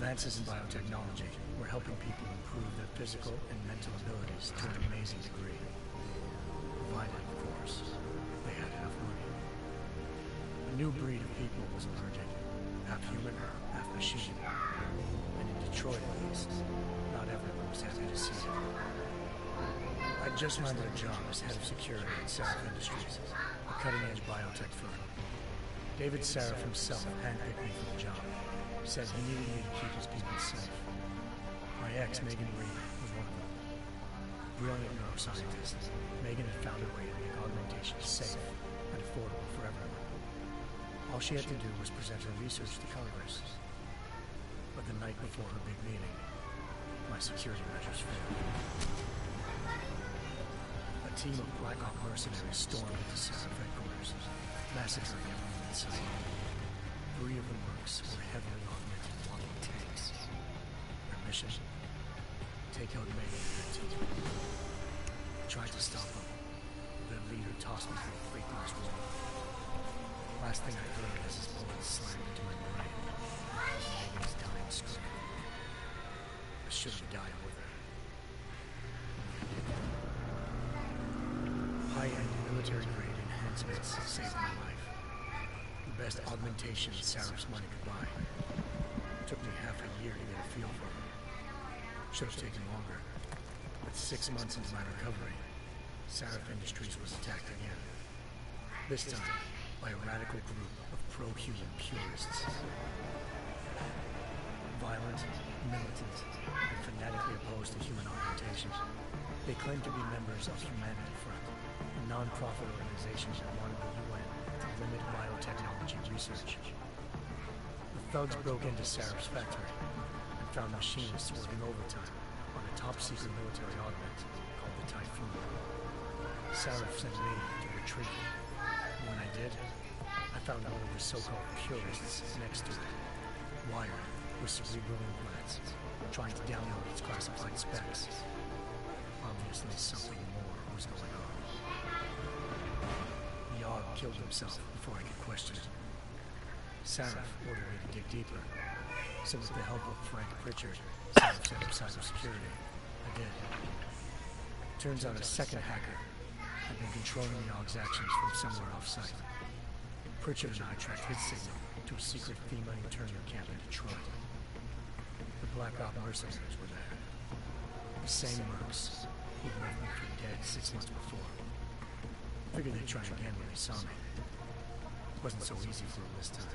Advances in biotechnology were helping people improve their physical and mental abilities to an amazing degree. Provided, of course, they had enough money. A new breed of people was emerging, half human, half machine. And in Detroit, at least, not everyone was happy to see it. I'd just landed a job as head of security at Seraph Industries, a cutting-edge biotech firm. David Seraph himself handpicked me for the job. He said he needed me to keep his people safe. My ex, Megan Reed, was one of them. Brilliant neuroscientist, Megan had found a way to make augmentation safe and affordable for everyone. All she had to do was present her research to Congress. But the night before her big meeting, my security measures failed. A team of Black Hawk mercenaries stormed into Seraph headquarters, massacring everyone in sight. 3 of the mercs were heavily augmented walking tanks. Their mission? Take out Megan and her team. I tried to stop them. Their leader tossed me through a plate glass wall. Last thing I heard as his bullets slammed into my brain was Megan's dying scream. I should have died with her. High-end military-grade enhancements saved my life. The best augmentation Seraph's money could buy. It took me half a year to get a feel for it. Should have taken longer. But 6 months into my recovery, Seraph Industries was attacked again. This time, by a radical group of pro-human purists. Violent, militant, and fanatically opposed to human augmentation. They claimed to be members of Humanity Front, a non-profit organization that wanted the UN to limit biotechnology research. The thugs broke into Seraph's factory and found machinists working overtime on a top-secret military augment called the Typhoon. Seraph sent me to retreat. When I did, I found one of the so-called purists next to it, wired with cerebral implants, trying to download its classified specs. Obviously, something more was going on. The AUG killed himself before I could question it. Seraph ordered me to dig deeper, so with the help of Frank Pritchard, Seraph's head of cybersecurity, I did. Turns out a second hacker had been controlling the AUG's actions from somewhere off-site. Pritchard and I tracked his signal to a secret FEMA internment camp in Detroit. The Black Ops mercenaries were there. The same mercs who'd left me for dead 6 months before. Figured they'd try again when they saw me. It wasn't so easy for them this time.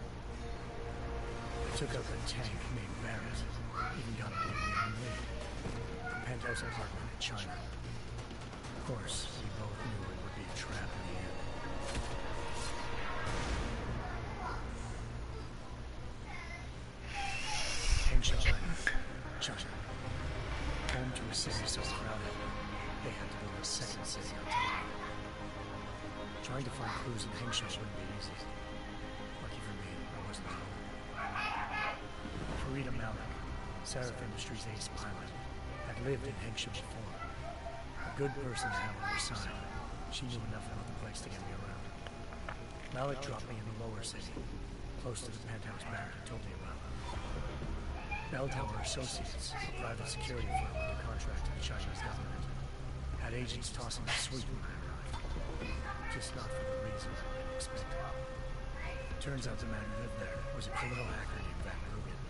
I took out a tank named Barrett, even got a big name lead. A penthouse apartment in China. Of course, we both knew it would be a trap in the end. China. Home to a city so crowded, they had to build a second city on top of it. Trying to find clues in Hengsha wouldn't be easy. Lucky for me, I wasn't alone. Farida Malik, Seraph Industries' ace pilot, had lived in Hengsha before. A good person to have on her side. She knew enough about the place to get me around. Malik dropped me in the lower city, close to the penthouse Barrett had told me about. Bell Tower Associates, a private security firm under contract to the Chinese government, had agents tossing a suite when I arrived. Just not for the reason I expected. Turns out the man who lived there was a criminal hacker named Van Rugen.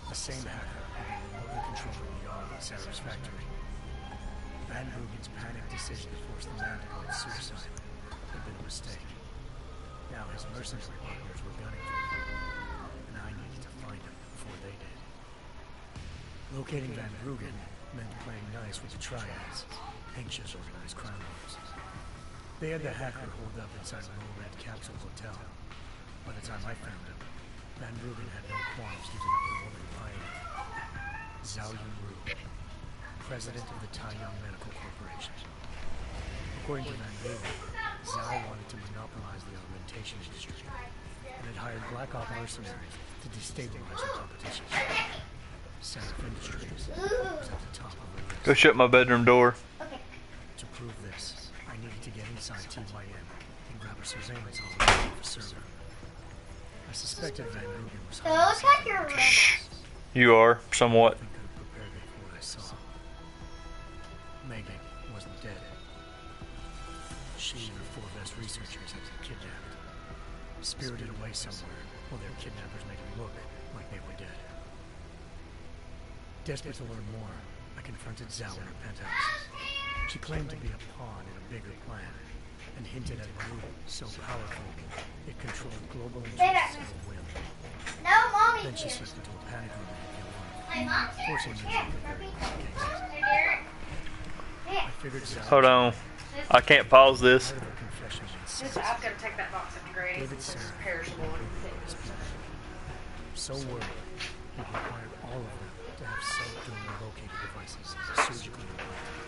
The same hacker who had been remotely controlling the AUG at Sarah's factory. Van Rugen's panicked decision to force the man to commit suicide had been a mistake. Now his mercenary partners were gunning for him, and I needed to find him before they did. Locating Van Rugen meant playing nice with the Triads, Hengsha's organized crime lords. They had the hacker holed up inside a low-rent capsule hotel. By the time I found him, Van Rugen had no qualms giving up the woman pioneer, Zhao Yunru, president of the Taiyang Medical Corporation. According to Van Rugen, Zhao wanted to monopolize the augmentation industry and had hired Black Ops mercenaries to destabilize the competition. Seraph Industries was at the top of the list. Go shut my bedroom door. Okay. To prove this, I needed to get inside TYM and grab a surveillance hall for server. I suspected Van Rugen was Go check your room. You are, somewhat. Nothing could have prepared me for what I saw. Megan wasn't dead. She and her 4 best researchers had been kidnapped, spirited away somewhere, while their kidnappers made it look like they were dead. Desperate to learn more, I confronted Zhao in her penthouse. She claimed to be a pawn in a bigger plan, and hinted at a group so powerful it controlled global interests at a whim. No, Mommy. Then she slipped into a panic room in My mom's here. forcing me to prepare cases. I figured Zhao Hold on. I can't pause this. part of her confession made sense. I've got to take that box up to Granny's. David It's Sarah perishable and his things. people. So worried, he required all of them to have self-doing locator devices surgically implanted.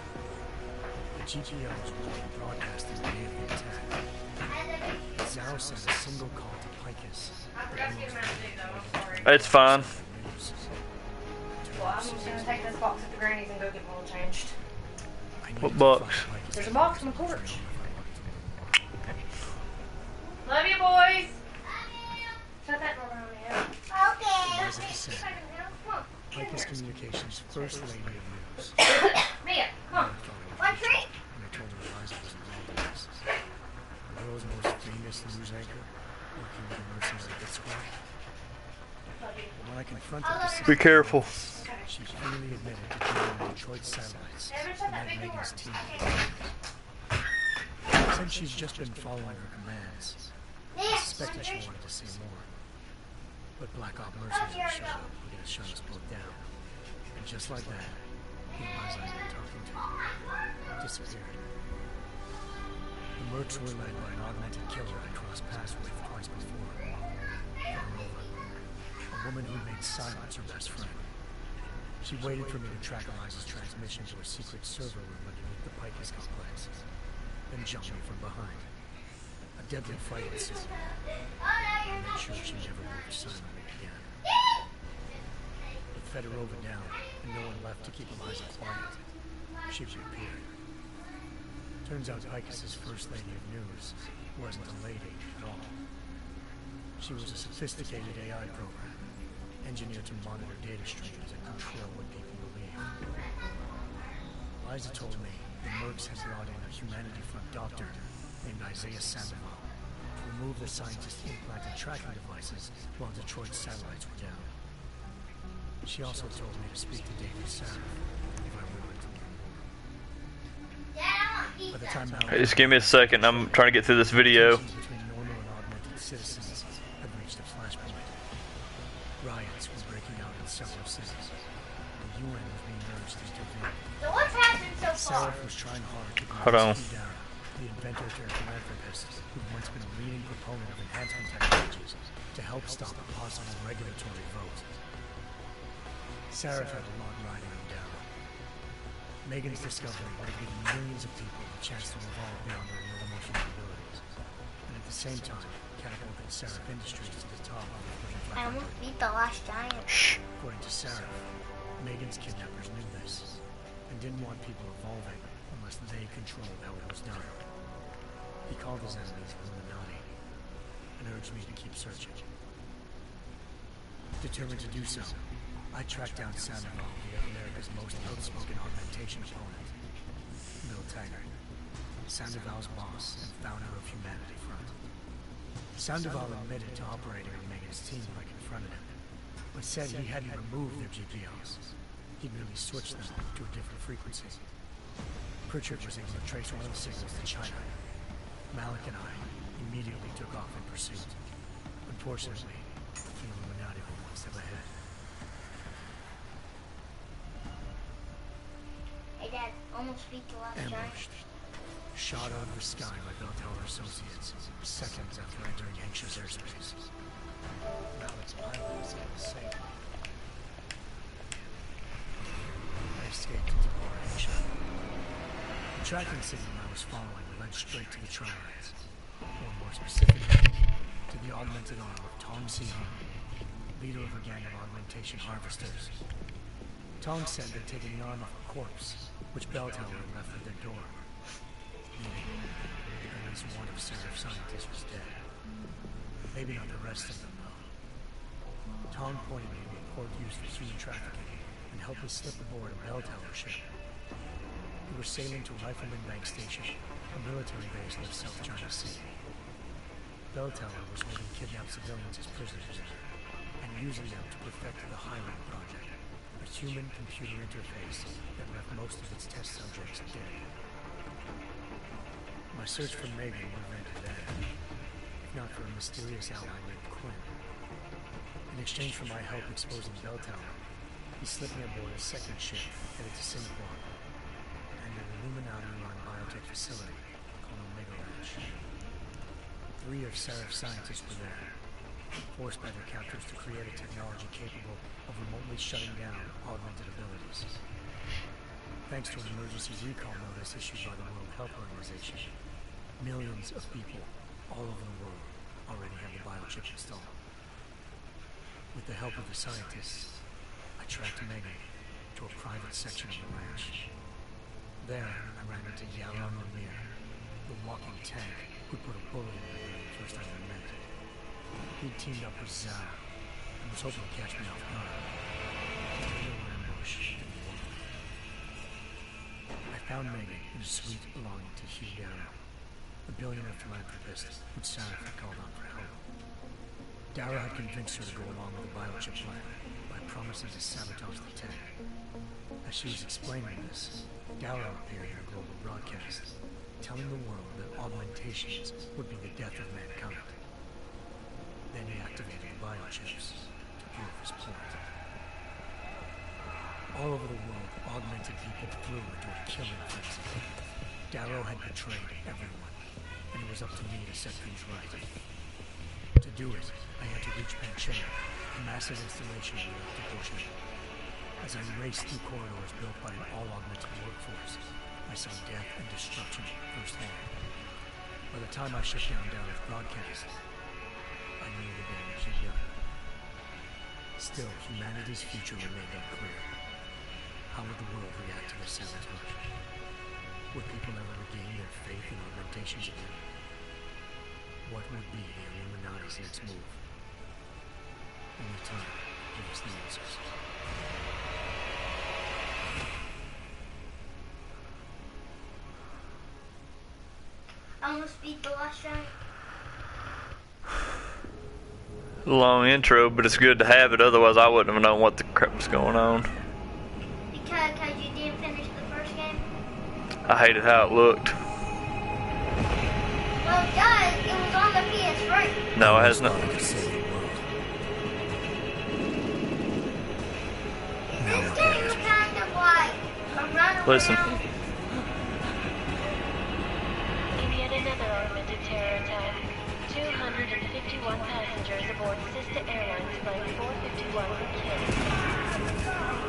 The GPOs were being broadcast the day of the attack. Zhao sent a single call to Picus. I forgot to get him out today, though. I'm sorry. It's fine. Well, I'm just going to take this box up to Granny's and go get my oil changed. What box? There's a box on the porch. Love you, boys. Shut that door behind me. Okay. As it said, Picus Communications' first lady of news. Mia, come on. One treat. And I told her Eliza was involved in this. The world's most famous news anchor, working with a mercenary hit squad. When I confronted the Be careful. she freely admitted to joining Detroit satellites and led Megan's team. Said she's just been following her commands. I suspected she wanted to say more. But Black Op mercenaries showed up who gonna shut us both down. And just like that, the Eliza I'd been talking to disappeared. The mercs were led by an augmented killer I crossed paths with twice before. Moreover, a woman who made silence her best friend. She waited for me to track Eliza's transmission to a secret server room underneath the Picus complex, then jumped me from behind. A deadly fight ensued. I made sure she never moved silently again. It fed her over down, and no one left to keep Eliza quiet. She reappeared. Turns out Picus's first lady of news wasn't a lady at all. She was a sophisticated AI program, engineered to monitor data streams and control what people believe. Eliza told me the mercs had brought in a Humanity Front doctor named Isaiah Sandoval to remove the scientists' implanted tracking devices while Detroit's satellites were down. She also told me to speak to David Sarah if I wanted to learn more. By the time Hey, just give me a second. I'm trying to get through this video. tensions between normal and augmented citizens had reached a flashpoint. Riots were breaking out in several cities. The UN was being urged to intervene. So what's happened so far? Sarah was trying hard to Hold on. convince Dara, the inventor turned philanthropist who'd once been a leading proponent of enhancement technologies, to help stop a possible regulatory vote. Sarah had a lot riding on Dara. Megan's discovery would have given millions of people a chance to evolve beyond their real emotional abilities, and at the same time catapulted Sarah Industries to the top of the Fortune I 500. almost beat the last giant. According to Sarah, Megan's kidnappers knew this and didn't want people evolving unless they controlled how it was done. He called his enemies Illuminati and urged me to keep searching. Determined to do so, I tracked down Sandoval via America's most outspoken augmentation opponent, Bill Taggart, Sandoval's boss and founder of Humanity Front. Sandoval admitted to operating on Megan's team when I confronted him, but said he hadn't removed their GPOs. He'd merely switched them to a different frequency. Pritchard was able to trace one of the signals to China. Malik and I immediately took off in pursuit. Unfortunately, the Illuminati were one step ahead. Hey, Dad, almost beat the last giant. Ambushed. Shot out of the sky by Bell Tower Associates, seconds after entering anxious airspace. Malik's pilot was able to save me. I escaped into Bar Asia. The tracking signal I was following led straight to the Triads, or more specifically, to the augmented arm of Tong Si-hun, leader of a gang of augmentation harvesters. Tong said they'd taken the arm off a corpse, which Bell Tower had left at their door. Meaning, at least one of Seraph's scientists was dead. Maybe not the rest of them, though. Tong pointed me to a port used for human trafficking and helped me slip aboard a bell tower ship. We were sailing to Rifleman Bank Station, a military base near South China Sea. Bell Tower was holding kidnapped civilians as prisoners and using them to perfect the Highway Project, a human-computer interface that left most of its test subjects dead. My search for Megan would have ended there, if not for a mysterious ally named Quinn. In exchange for my help exposing Bell Tower, he slipped me aboard a second ship headed to Singapore and an Illuminati-run biotech facility called Omega Ranch. 3 of Seraph's scientists were there, forced by their captors to create a technology capable of remotely shutting down augmented abilities. Thanks to an emergency recall notice issued by the World Health Organization, millions of people all over the world already have the biochip installed. With the help of the scientists, I tracked Megan to a private section of the ranch. There, I ran into Yaron Lemire, the walking tank who put a bullet in my brain the first time we met. He'd teamed up with Zhao and was hoping to catch me off guard. The little ambush didn't work. I found Megan in a suite belonging to Hugh Darrow, the billionaire philanthropist who'd Sarah called on for help. Darrow had convinced her to go along with the biochip plan by promising to sabotage the tank. As she was explaining this, Darrow appeared in a global broadcast, telling the world that augmentations would be the death of mankind. Then he activated the biochips to prove his point. All over the world, augmented people flew into a killing frenzy. Darrow had betrayed everyone, and it was up to me to set things right. To do it, I had to reach Panchea, a massive installation in the Arctic Ocean. As I raced through corridors built by an all-augmented workforce, I saw death and destruction firsthand. By the time I shut down Darrow's broadcast, I knew the damage he'd done. Still, humanity's future remained unclear. How would the world react to this sabotage? Would people ever regain their faith in augmentations again? What would be the Illuminati's next move? Only time will give us the answers. I almost beat the last giant. Long intro, but it's good to have it. Otherwise, I wouldn't have known what the crap was going on. Because you didn't finish the first game? I hated how it looked. Well, it does. It was on the PS3. No, it has not. This game was kind of like a runaway. Listen. In yet another augmented terror attack, 251 passengers aboard sister airlines flight 451 were killed.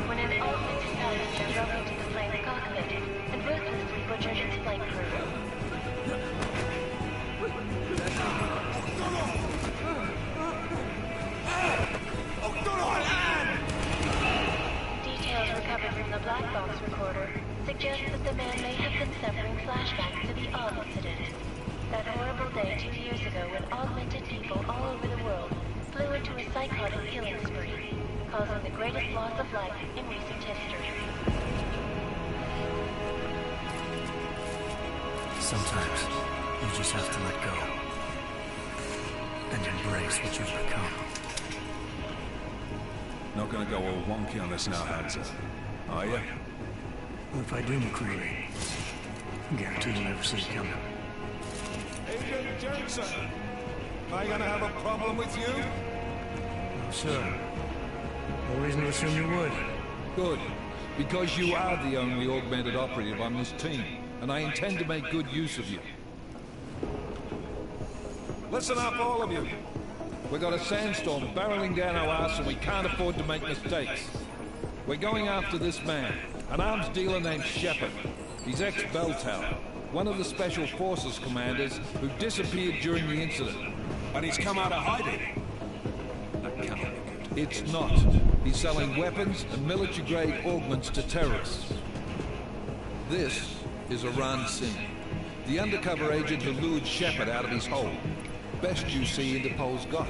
When an augmented passenger broke into the plane's cockpit and ruthlessly butchered its flight crew. Details recovered from the black box recorder suggest that the man may have been suffering flashbacks to the odd incident. That horrible day 2 years ago when augmented people all over the world flew into a psychotic killing spree, causing the greatest loss of life in recent history. Sometimes you just have to let go and embrace what you've become. Not gonna go all wonky on us now, Hansa, are you? Well, if I do, McCreary, I guarantee you'll never see it coming. Agent Jensen, am I gonna have a problem with you? No, sir. No reason to assume you would. Good, because you are the only augmented operative on this team, and I intend to make good use of you. Listen up, all of you. We've got a sandstorm barreling down our ass and we can't afford to make mistakes. We're going after this man, an arms dealer named Shepard. He's ex-Bell Tower, one of the Special Forces commanders who disappeared during the incident. And he's come out of hiding. That cannot be good. It's not. He's selling weapons and military-grade augments to terrorists. This is Iran Singh, the undercover agent who lured Shepard out of his hole. Best you see Interpol's got.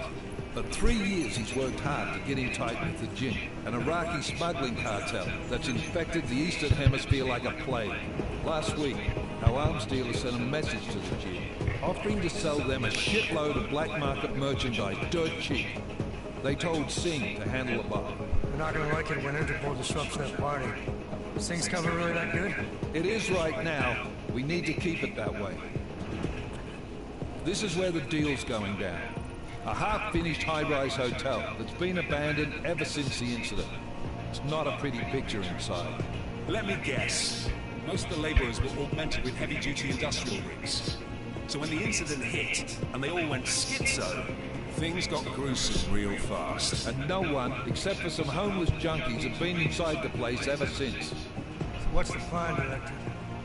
For 3 years he's worked hard to get in tight with the Jinn, an Iraqi smuggling cartel that's infected the Eastern Hemisphere like a plague. Last week, our arms dealer sent a message to the Jinn, offering to sell them a shitload of black market merchandise dirt cheap. They told Singh to handle the bar. We're not gonna like it when Interpol disrupts that party. Sing's cover really that good? It is right now. We need to keep it that way. This is where the deal's going down. A half-finished high-rise hotel that's been abandoned ever since the incident. It's not a pretty picture inside. Let me guess. Most of the laborers were augmented with heavy-duty industrial rigs. So when the incident hit, and they all went schizo, things got gruesome real fast. And no one, except for some homeless junkies, have been inside the place ever since. So what's the plan, Director?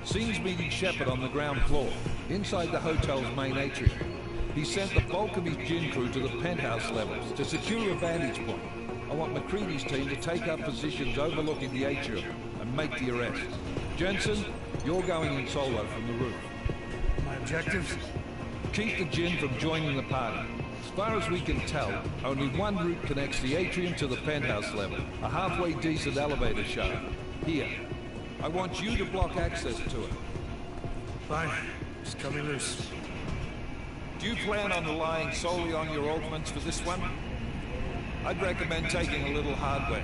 Singh's meeting Shepard on the ground floor, inside the hotel's main atrium. He sent the bulk of his Jinn crew to the penthouse levels to secure a vantage point. I want McCready's team to take up positions overlooking the atrium and make the arrest. Jensen, you're going in solo from the roof. My objectives? Keep the Jinn from joining the party. As far as we can tell, only one route connects the atrium to the penthouse level, a halfway decent elevator shaft. Here. I want you to block access to it. Fine. Just cut me loose. Do you plan on relying solely on your augments for this one? I'd recommend taking a little hardware,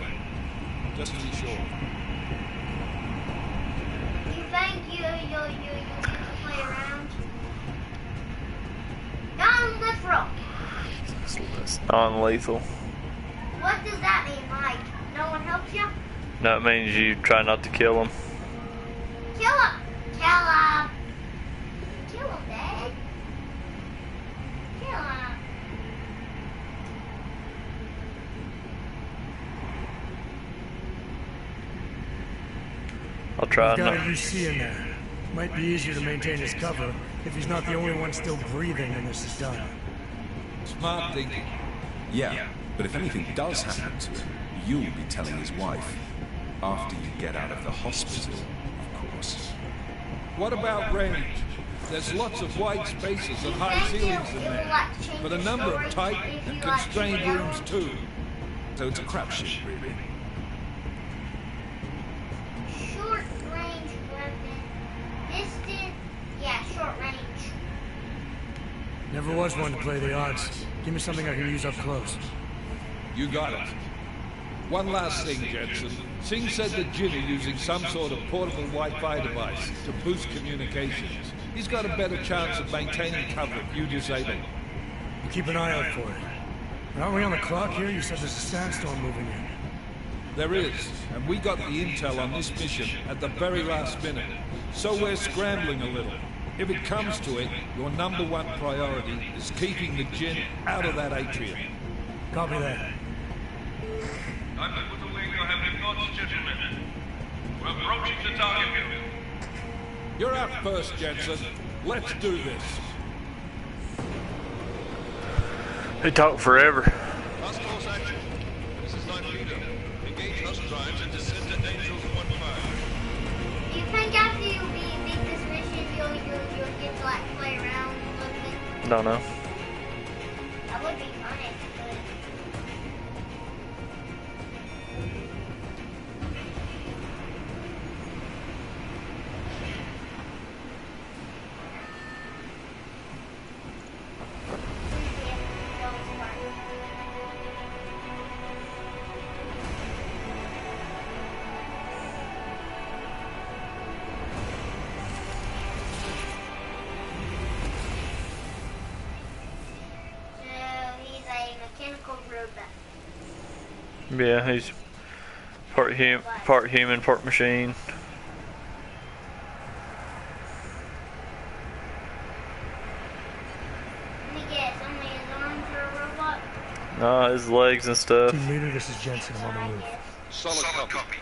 just to be sure. You think you get to play around? Non-lethal. It's non-lethal. What does that mean, Mike? No one helps you? No, it means you try not to kill them. Kill him! Kill him! Kill him, Dad. Kill him. I'll try He's got a not. UC in there. Might be easier to maintain his cover if he's not the only one still breathing when this is done. Smart thinking. Yeah, but if anything does happen to him, you'll be telling his wife. After you get out of the hospital, of course. What about range? There's lots of wide spaces and high ceilings in there, but a number of tight and constrained rooms too. So it's a crapshoot, really. Short range weapon. Distant, yeah, short range. Never was one to play the odds. Give me something I can use up close. You got it. One last thing, Jensen. Singh said the Jinn are using some sort of portable Wi-Fi device to boost communications. He's got a better chance of maintaining cover if you disable it. Keep an eye out for it. Aren't we on the clock here? You said there's a sandstorm moving in. There is, and we got the intel on this mission at the very last minute. So we're scrambling a little. If it comes to it, your number one priority is keeping the Jinn out of that atrium. Copy that. I'm with the wing you have thoughts, gentlemen. We're approaching the target building. You're out first, Jensen. Let's do this. They talk forever. Task force action. This is Night Leader. Engage host drives and descend to Angels 1-5. Do you think after you beat this mission, you'll get to like play around a little bit? Don't know. That would be fun if you could. Yeah, he's part human, part machine. Let me guess, only his arms are a robot? Nah, his legs and stuff. Team leader, this is Jensen. I'm on the roof. Solid copy.